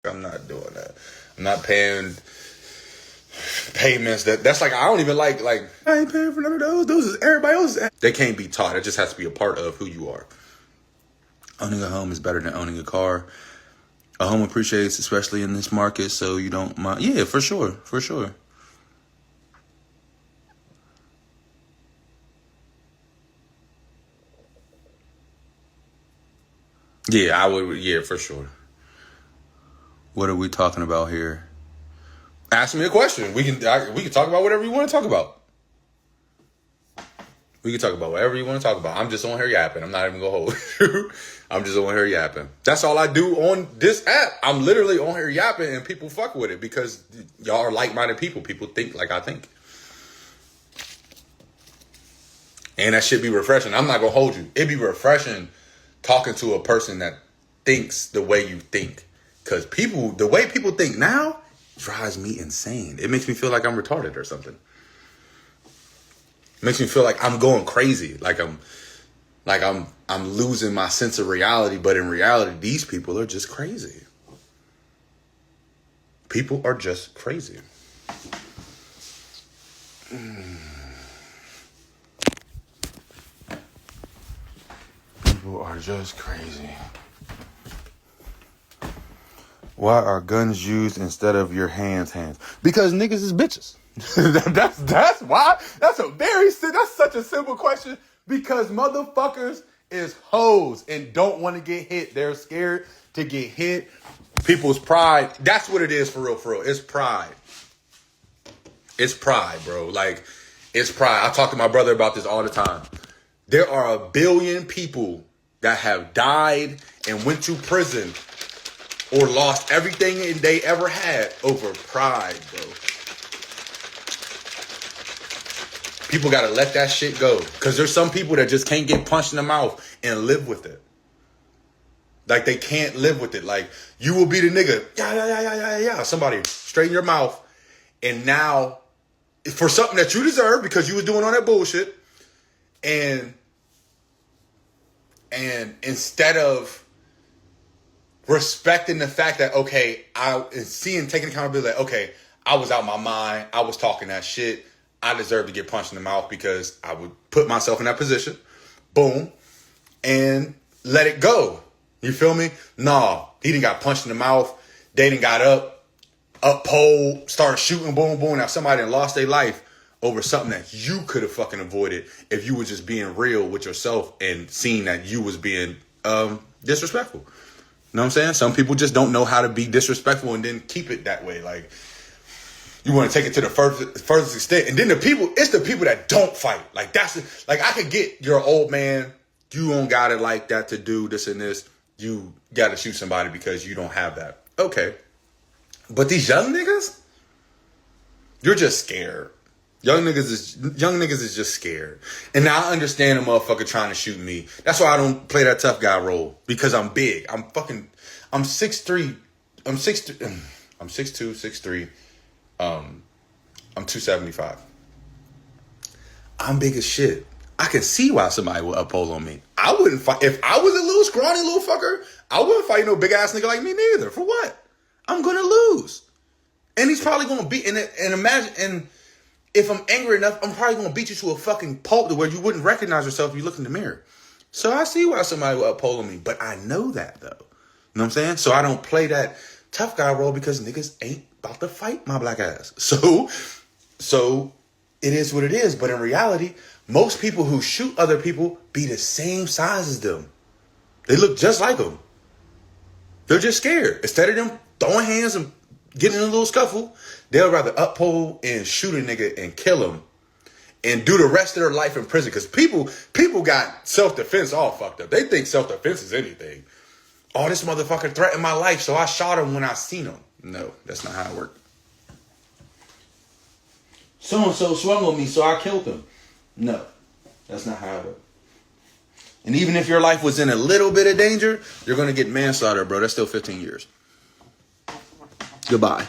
I'm not doing that. I'm not paying payments that's like, I don't even like I ain't paying for none of those. Those is everybody else's. They can't be taught. It just has to be a part of who you are. Owning a home is better than owning a car. A home appreciates, especially in this market, so you don't mind. Yeah, for sure. Yeah, I would. Yeah, for sure. What are we talking about here? Ask me a question. We can talk about whatever you want to talk about. We can talk about whatever you want to talk about. I'm just on here yapping. I'm not even going to hold you. I'm just on here yapping. That's all I do on this app. I'm literally on here yapping and people fuck with it because y'all are like-minded people. People think like I think. And that should be refreshing. I'm not going to hold you. It'd be refreshing talking to a person that thinks the way you think. Because the way people think now drives me insane. It makes me feel like I'm retarded or something. Makes me feel like I'm going crazy, like I'm losing my sense of reality. But in reality, these people are just crazy. People are just crazy. People are just crazy. Why are guns used instead of your hands? Because niggas is bitches. That's why. That's such a simple question. Because motherfuckers is hoes and don't want to get hit. They're scared to get hit. People's pride. That's what it is for real. It's pride. It's pride, bro. Like, it's pride. I talk to my brother about this all the time. There are 1 billion people that have died and went to prison or lost everything they ever had over pride, bro. People got to let that shit go. Because there's some people that just can't get punched in the mouth and live with it. Like, they can't live with it. Like, you will be the nigga. Yeah. Somebody straighten your mouth. And now, for something that you deserve because you was doing all that bullshit. And instead of respecting the fact that, okay, taking accountability, like, okay, I was out my mind. I was talking that shit. I deserve to get punched in the mouth because I would put myself in that position. Boom. And let it go. You feel me? Nah. He done got punched in the mouth. They done got up pole, started shooting, boom, boom. Now somebody done lost their life over something that you could have fucking avoided if you were just being real with yourself and seeing that you was being disrespectful. You know what I'm saying? Some people just don't know how to be disrespectful and then keep it that way. Like, you want to take it to the furthest extent. And then it's the people that don't fight. Like, I could get you're an old man. You don't got it like that to do this and this. You got to shoot somebody because you don't have that. Okay. But these young niggas, you're just scared. Young niggas is just scared. And now I understand a motherfucker trying to shoot me. That's why I don't play that tough guy role. Because I'm big. I'm 6'3". I'm 6'2", 6'3". I'm 275. I'm big as shit. I can see why somebody would uphold on me. I wouldn't fight. If I was a little scrawny little fucker, I wouldn't fight no big ass nigga like me neither. For what? I'm going to lose. And he's probably going to beat, and imagine, and if I'm angry enough, I'm probably going to beat you to a fucking pulp to where you wouldn't recognize yourself if you look in the mirror. So I see why somebody would uphold on me, but I know that though. You know what I'm saying? So I don't play that tough guy role because niggas ain't about to fight my black ass. So it is what it is. But in reality, most people who shoot other people be the same size as them. They look just like them. They're just scared. Instead of them throwing hands and getting in a little scuffle, they'll rather uphold and shoot a nigga and kill him and do the rest of their life in prison. Because people got self-defense all fucked up. They think self-defense is anything. Oh, this motherfucker threatened my life, so I shot him when I seen him. No, that's not how it worked. So-and-so swung on me, so I killed him. No, that's not how it worked. And even if your life was in a little bit of danger, you're going to get manslaughter, bro. That's still 15 years. Goodbye.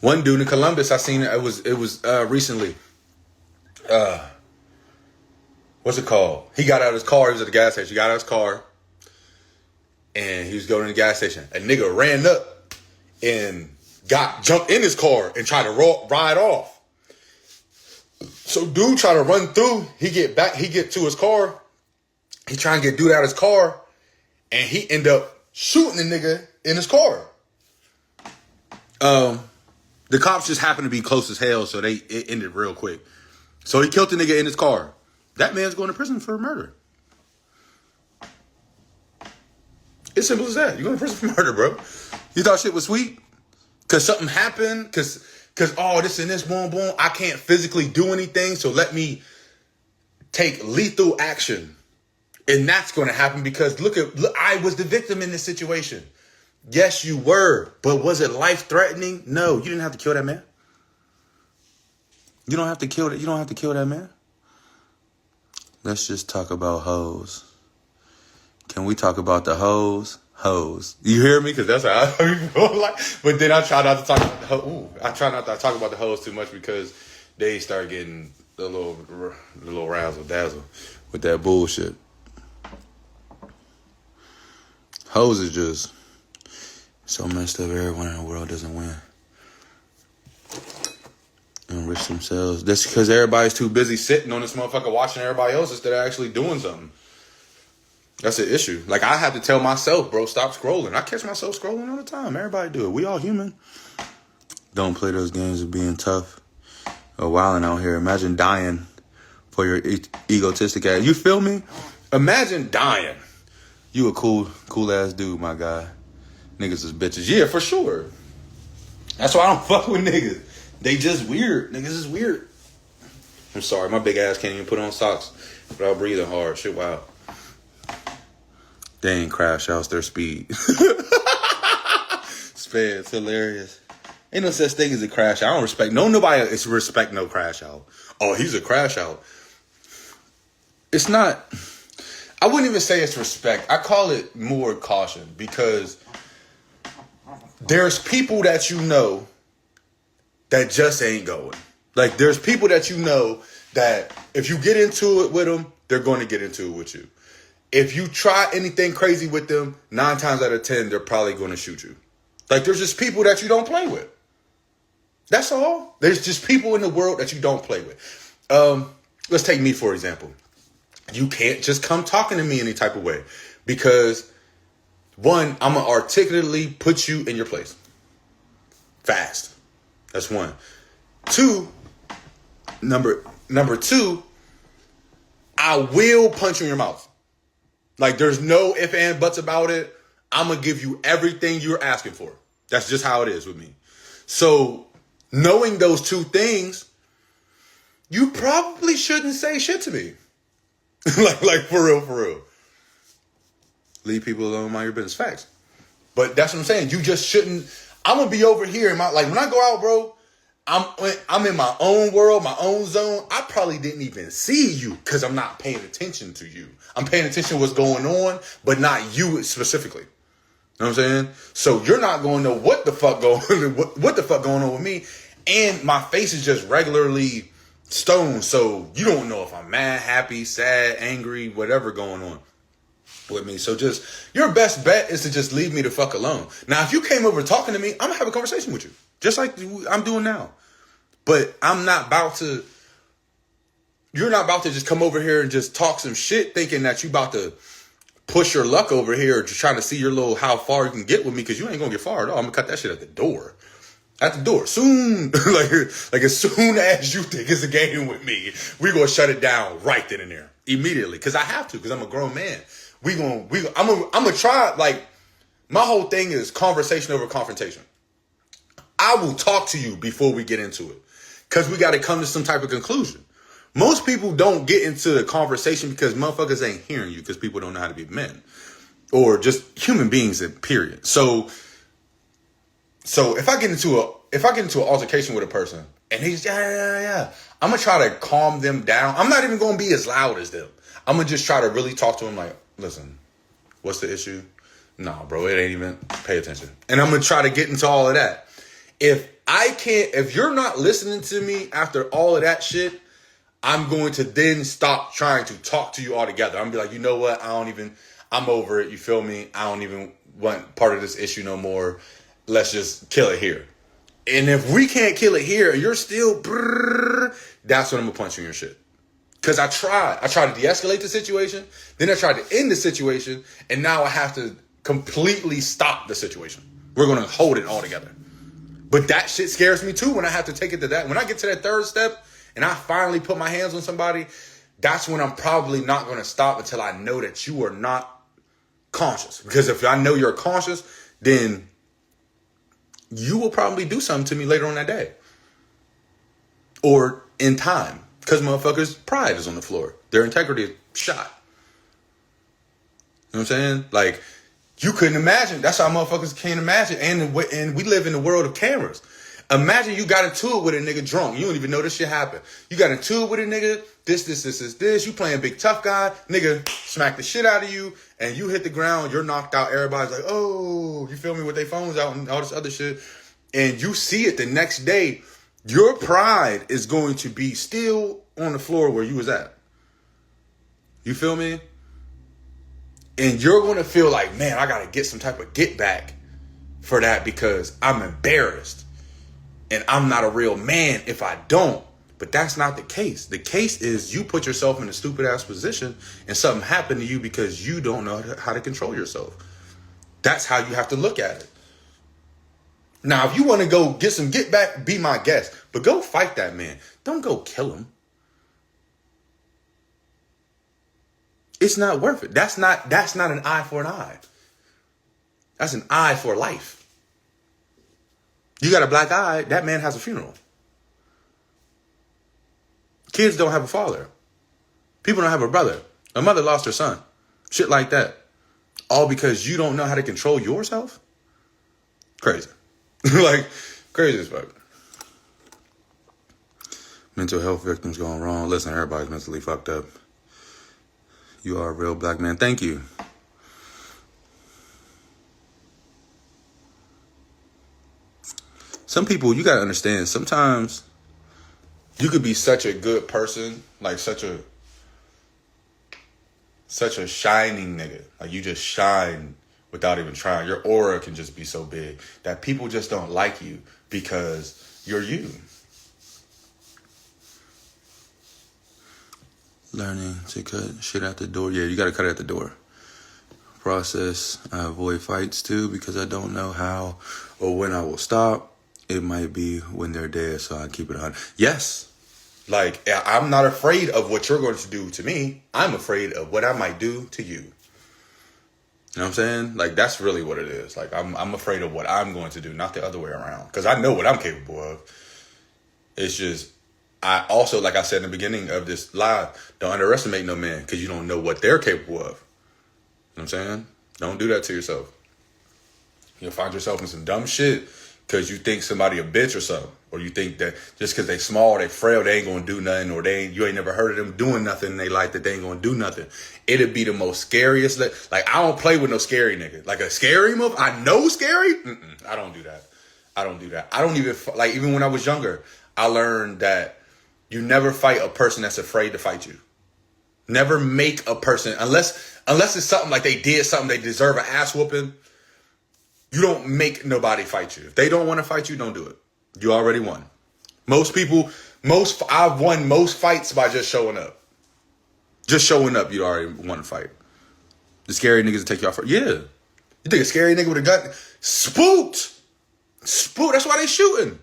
One dude in Columbus, I seen it was recently. What's it called? He got out of his car. He was at the gas station. He got out of his car. and he was going to the gas station. A nigga ran up and jumped in his car and tried to ride off. So dude tried to run through. He get to his car. He trying to get dude out of his car, and he end up shooting the nigga in his car. The cops just happened to be close as hell, so it ended real quick. So he killed the nigga in his car. That man's going to prison for murder. It's simple as that. You're going to prison for murder, bro. You thought shit was sweet? Because something happened? Because this and this, boom, boom. I can't physically do anything, so let me take lethal action. And that's going to happen because look, I was the victim in this situation. Yes, you were. But was it life-threatening? No, you didn't have to kill that man. You don't have to kill that. You don't have to kill that man. Let's just talk about hoes. Can we talk about the hoes? Hoes. You hear me? Because that's how I feel like. But then I try not to talk about the hoes. I try not to talk about the hoes too much because they start getting a little razzle dazzle with that bullshit. Hoes is just so messed up. Everyone in the world doesn't win. Enrich themselves. That's because everybody's too busy sitting on this motherfucker watching everybody else instead of actually doing something. That's an issue. Like, I have to tell myself, bro, stop scrolling. I catch myself scrolling all the time. Everybody do it. We all human. Don't play those games of being tough or wilding out here. Imagine dying for your egotistic ass. You feel me? Imagine dying. You a cool ass dude, my guy. Niggas is bitches. Yeah, for sure. That's why I don't fuck with niggas. They just weird. Niggas is weird. I'm sorry, my big ass can't even put on socks without breathing hard. Shit, wow. They ain't crash outs, their speed. It's hilarious. Ain't no such thing as a crash out. I don't respect nobody is respect no crash out. Oh, he's a crash out. It's not. I wouldn't even say it's respect. I call it more caution because there's people that you know that just ain't going. Like, there's people that you know that if you get into it with them, they're going to get into it with you. If you try anything crazy with them, 9 times out of 10, they're probably going to shoot you. Like, there's just people that you don't play with. That's all. There's just people in the world that you don't play with. Let's take me, for example. You can't just come talking to me any type of way because, one, I'm going to articulately put you in your place. Fast. That's one. Two, number two, I will punch you in your mouth. Like, there's no ifs and buts about it. I'm going to give you everything you're asking for. That's just how it is with me. So, knowing those two things, you probably shouldn't say shit to me. like for real. Leave people alone, mind your business. Facts. But that's what I'm saying. You just shouldn't. I'm going to be over here in like, when I go out, bro, I'm in my own world, my own zone. I probably didn't even see you because I'm not paying attention to you. I'm paying attention to what's going on, but not you specifically. You know what I'm saying? So you're not going to know what the fuck going on with me. And my face is just regularly stoned. So you don't know if I'm mad, happy, sad, angry, whatever going on with me. So just your best bet is to just leave me the fuck alone. Now, if you came over talking to me, I'm going to have a conversation with you. Just like I'm doing now. But I'm not about to. You're not about to just come over here and just talk some shit thinking that you about to push your luck over here or just trying to see your little how far you can get with me because you ain't going to get far at all. I'm going to cut that shit at the door. At the door. Soon. like as soon as you think it's a game with me, we're going to shut it down right then and there. Immediately. Because I have to. Because I'm a grown man. I'm going to try. Like, my whole thing is conversation over confrontation. I will talk to you before we get into it. Because we got to come to some type of conclusion. Most people don't get into the conversation because motherfuckers ain't hearing you because people don't know how to be men. Or just human beings, period. So if I get into an altercation with a person and he's, yeah, I'm going to try to calm them down. I'm not even going to be as loud as them. I'm going to just try to really talk to them like, listen, what's the issue? Nah, bro, it ain't even, pay attention. And I'm going to try to get into all of that. If you're not listening to me after all of that shit, I'm going to then stop trying to talk to you altogether. I'm going to be like, you know what? I'm over it. You feel me? I don't even want part of this issue no more. Let's just kill it here. And if we can't kill it here, and you're still, that's when I'm gonna punch you in your shit. Because I tried to de-escalate the situation, then I tried to end the situation, and now I have to completely stop the situation. We're gonna hold it all together. But that shit scares me too when I have to take it to that. When I get to that third step and I finally put my hands on somebody, that's when I'm probably not gonna stop until I know that you are not conscious. Because if I know you're conscious, then you will probably do something to me later on that day. Or in time. Because motherfuckers' pride is on the floor. Their integrity is shot. You know what I'm saying? Like, you couldn't imagine. That's how motherfuckers can't imagine. And we live in the world of cameras. Imagine you got into it with a nigga drunk. You don't even know this shit happened. You got into it with a nigga. This. You playing big tough guy. Nigga smack the shit out of you. And you hit the ground. You're knocked out. Everybody's like, oh, you feel me, with their phones out and all this other shit. And you see it the next day. Your pride is going to be still on the floor where you was at. You feel me? And you're going to feel like, man, I got to get some type of get back for that because I'm embarrassed. And I'm not a real man if I don't. But that's not the case. The case is you put yourself in a stupid ass position and something happened to you because you don't know how to control yourself. That's how you have to look at it. Now, if you want to go get some get back, be my guest. But go fight that man. Don't go kill him. It's not worth it. That's not an eye for an eye. That's an eye for life. You got a black eye, that man has a funeral. Kids don't have a father. People don't have a brother. A mother lost her son. Shit like that. All because you don't know how to control yourself? Crazy. Like, crazy as fuck. Mental health victims going wrong. Listen, everybody's mentally fucked up. You are a real black man. Thank you. Some people, you gotta understand, sometimes you could be such a good person, like such a shining nigga. Like you just shine without even trying. Your aura can just be so big that people just don't like you because you're you. Learning to cut shit out the door. Yeah, you got to cut it at the door. Process. I avoid fights too because I don't know how or when I will stop. It might be when they're dead, so I keep it 100. Yes. Like, I'm not afraid of what you're going to do to me. I'm afraid of what I might do to you. You know what I'm saying? Like, that's really what it is. Like, I'm afraid of what I'm going to do, not the other way around. Because I know what I'm capable of. It's just, I also, like I said in the beginning of this live, don't underestimate no man because you don't know what they're capable of. You know what I'm saying? Don't do that to yourself. You'll find yourself in some dumb shit because you think somebody a bitch or something. Or you think that just because they small, they frail, they ain't going to do nothing. Or you ain't never heard of them doing nothing in their life that they ain't going to do nothing. It'd be the most scariest. Like, I don't play with no scary nigga. Like a scary move, I know scary. I don't do that. I don't even, like, even when I was younger, I learned that you never fight a person that's afraid to fight you. Never make a person, unless it's something like they did something, they deserve an ass whooping. You don't make nobody fight you. If they don't want to fight you, don't do it. You already won. I've won most fights by just showing up. Just showing up, you already won a fight. The scary niggas will take you off. Yeah. You think a scary nigga with a gun? Spooked. That's why they shooting.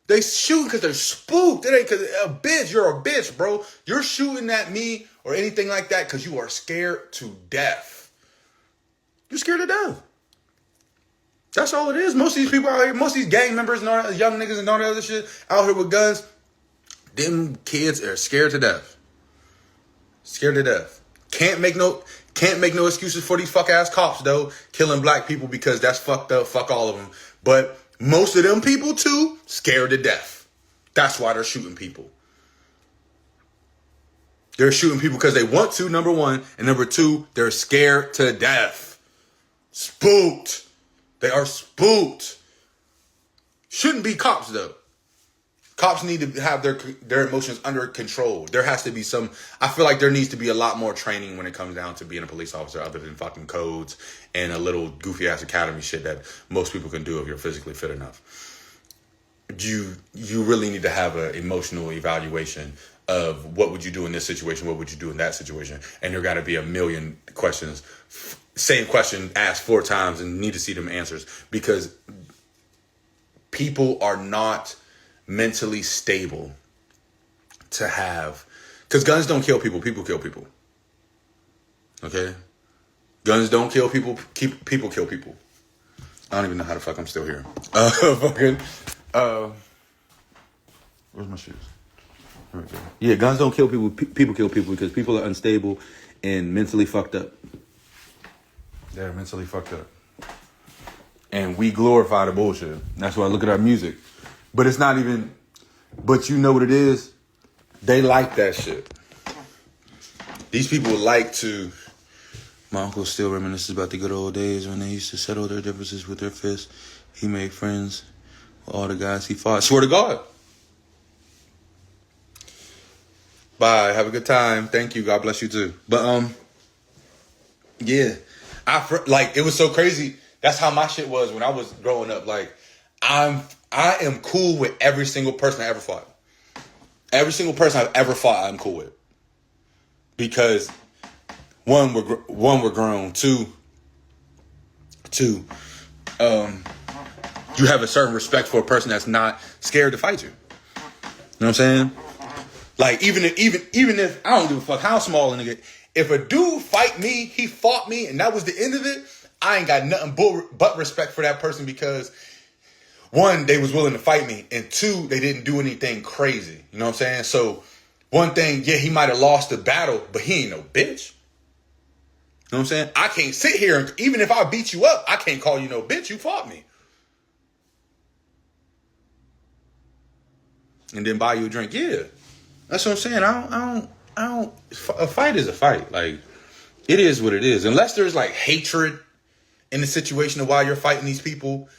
They shooting because they're spooked. It ain't because a bitch. You're a bitch, bro. You're shooting at me or anything like that because you are scared to death. You're scared to death. That's all it is. Most of these people out here, most of these gang members and all that, young niggas and all that other shit out here with guns, them kids are scared to death. Scared to death. Can't make no excuses for these fuck ass cops though, killing black people because that's fucked up. Fuck all of them. But most of them people too, scared to death. That's why they're shooting people. They're shooting people because they want to, number one. And number two, they're scared to death. Spooked. They are spooked. Shouldn't be cops though. Cops need to have their emotions under control. There has to be some. I feel like there needs to be a lot more training when it comes down to being a police officer, other than fucking codes and a little goofy ass academy shit that most people can do if you're physically fit enough. You really need to have an emotional evaluation of what would you do in this situation, what would you do in that situation, and there got to be a million questions, same question asked 4 times, and need to see them answers, because people are not mentally stable to have, because guns don't kill people, people kill people. Okay, guns don't kill people, people kill people. I don't even know how the fuck I'm still here. Where's my shoes? Yeah, guns don't kill people. People kill people because people are unstable and mentally fucked up. They're mentally fucked up. And we glorify the bullshit. That's why I look at our music. But it's not even... But you know what it is? They like that shit. These people like to... My uncle still reminisces about the good old days when they used to settle their differences with their fists. He made friends with all the guys he fought. I swear to God. Bye. Have a good time. Thank you. God bless you too. But yeah, it was so crazy. That's how my shit was when I was growing up. Like, I am cool with every single person I ever fought. Every single person I've ever fought, I'm cool with, because one, we're grown. Two, you have a certain respect for a person that's not scared to fight you. You know what I'm saying? Like, even if I don't give a fuck how small a nigga, if a dude fight me, he fought me, and that was the end of it, I ain't got nothing but respect for that person, because 1, they was willing to fight me, and 2, they didn't do anything crazy. You know what I'm saying? So, one thing, yeah, he might have lost the battle, but he ain't no bitch. You know what I'm saying? I can't sit here, and even if I beat you up, I can't call you no bitch. You fought me. And then buy you a drink. Yeah. That's what I'm saying. I don't. A fight is a fight. Like, it is what it is. Unless there's like hatred in the situation of why you're fighting these people,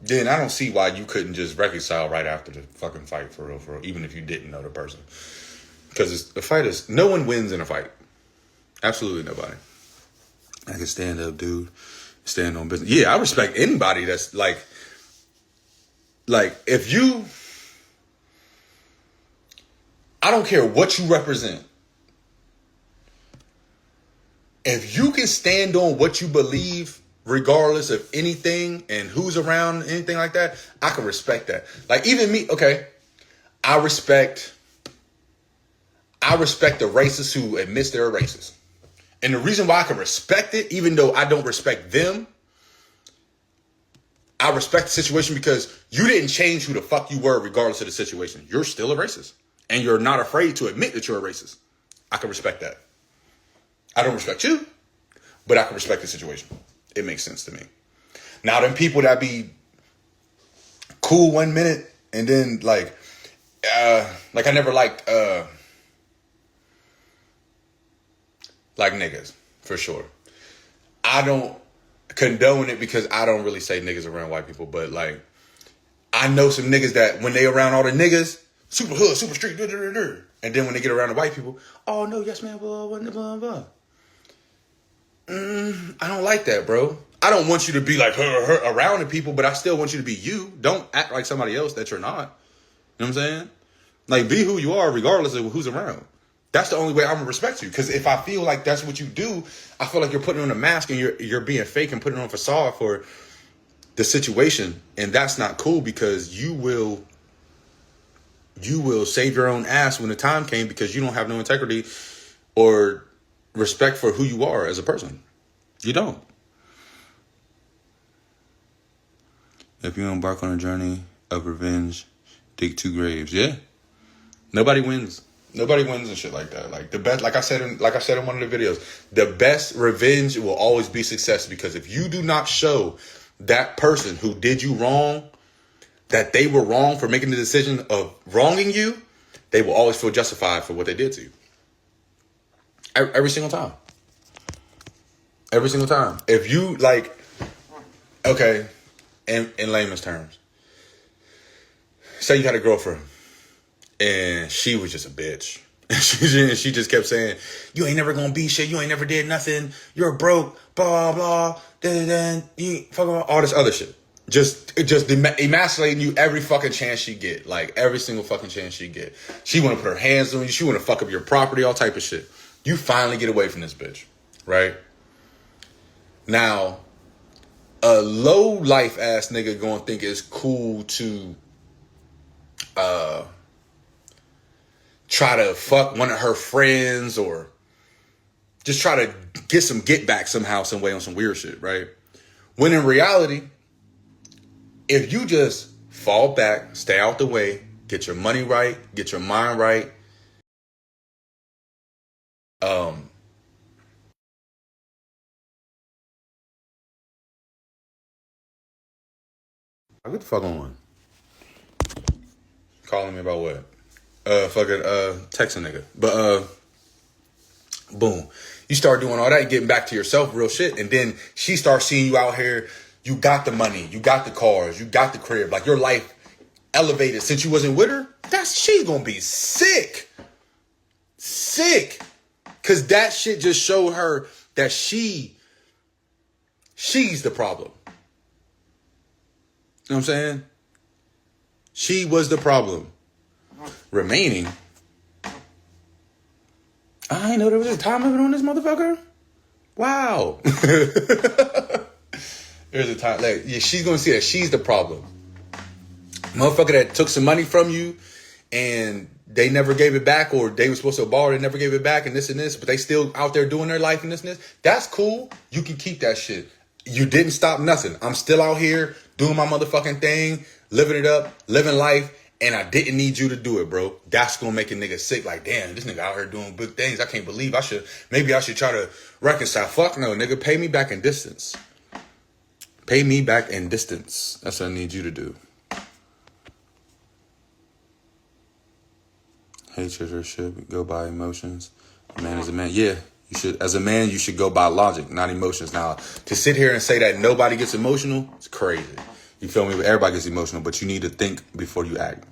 then I don't see why you couldn't just reconcile right after the fucking fight, for real, even if you didn't know the person. Because the fight is, no one wins in a fight. Absolutely nobody. I can stand up, dude. Stand on business. Yeah, I respect anybody that's like if you. I don't care what you represent. If you can stand on what you believe, regardless of anything and who's around, anything like that, I can respect that. Like, even me, okay, I respect the racists who admit they're racist. And the reason why I can respect it, even though I don't respect them, I respect the situation because you didn't change who the fuck you were regardless of the situation. You're still a racist. And you're not afraid to admit that you're a racist. I can respect that. I don't respect you, but I can respect the situation. It makes sense to me. Now, them people that be cool 1 minute and then like I never liked niggas, for sure. I don't condone it because I don't really say niggas around white people, but like, I know some niggas that when they around all the niggas, super hood, super street, and then when they get around the white people, oh no, yes man, blah, blah, blah, blah. I don't like that, bro. I don't want you to be like her around the people, but I still want you to be you. Don't act like somebody else that you're not. You know what I'm saying? Like, be who you are regardless of who's around. That's the only way I'm gonna respect you. Because if I feel like that's what you do, I feel like you're putting on a mask and you're being fake and putting on a facade for the situation, and that's not cool, because you will save your own ass when the time came, because you don't have no integrity or respect for who you are as a person. You don't. If you embark on a journey of revenge, dig 2 graves. Yeah. Nobody wins. Nobody wins and shit like that. Like, the best, like I said in one of the videos, the best revenge will always be success, because if you do not show that person who did you wrong that they were wrong for making the decision of wronging you, they will always feel justified for what they did to you. Every single time. Every single time. If you, like, okay, in layman's terms, say you had a girlfriend and she was just a bitch. She just kept saying, you ain't never gonna be shit. You ain't never did nothing. You're broke, blah, blah, you fucking all this other shit. Just emasculating you every fucking chance she get. Like, every single fucking chance she get. She want to put her hands on you. She want to fuck up your property, all type of shit. You finally get away from this bitch, right? Now, a low life ass nigga gonna think it's cool to try to fuck one of her friends or just try to get some get back somehow, some way on some weird shit, right? When in reality, if you just fall back, stay out the way, get your money right, get your mind right, what the fuck on? Calling me about what? Fucking texting nigga. But boom. You start doing all that, getting back to yourself, real shit, and then she starts seeing you out here. You got the money, you got the cars, you got the crib. Like, your life elevated since you wasn't with her. She's gonna be sick. Sick. Cause that shit just showed her that she's the problem. You know what I'm saying? She was the problem. Remaining. I didn't know there was a time limit on this motherfucker. Wow. There's a time. Like, yeah, she's gonna see that she's the problem. Motherfucker that took some money from you and they never gave it back, or they were supposed to borrow, they never gave it back, and this, but they still out there doing their life and this. That's cool. You can keep that shit. You didn't stop nothing. I'm still out here doing my motherfucking thing, living it up, living life, and I didn't need you to do it, bro. That's gonna make a nigga sick. Like, damn, this nigga out here doing big things. I can't believe maybe I should try to reconcile. Fuck no, nigga. Pay me back in distance. Pay me back in distance. That's what I need you to do. Hatred or should go by emotions. A man is a man. Yeah, you should. As a man, you should go by logic, not emotions. Now, to sit here and say that nobody gets emotional, it's crazy. You feel me? Everybody gets emotional, but you need to think before you act.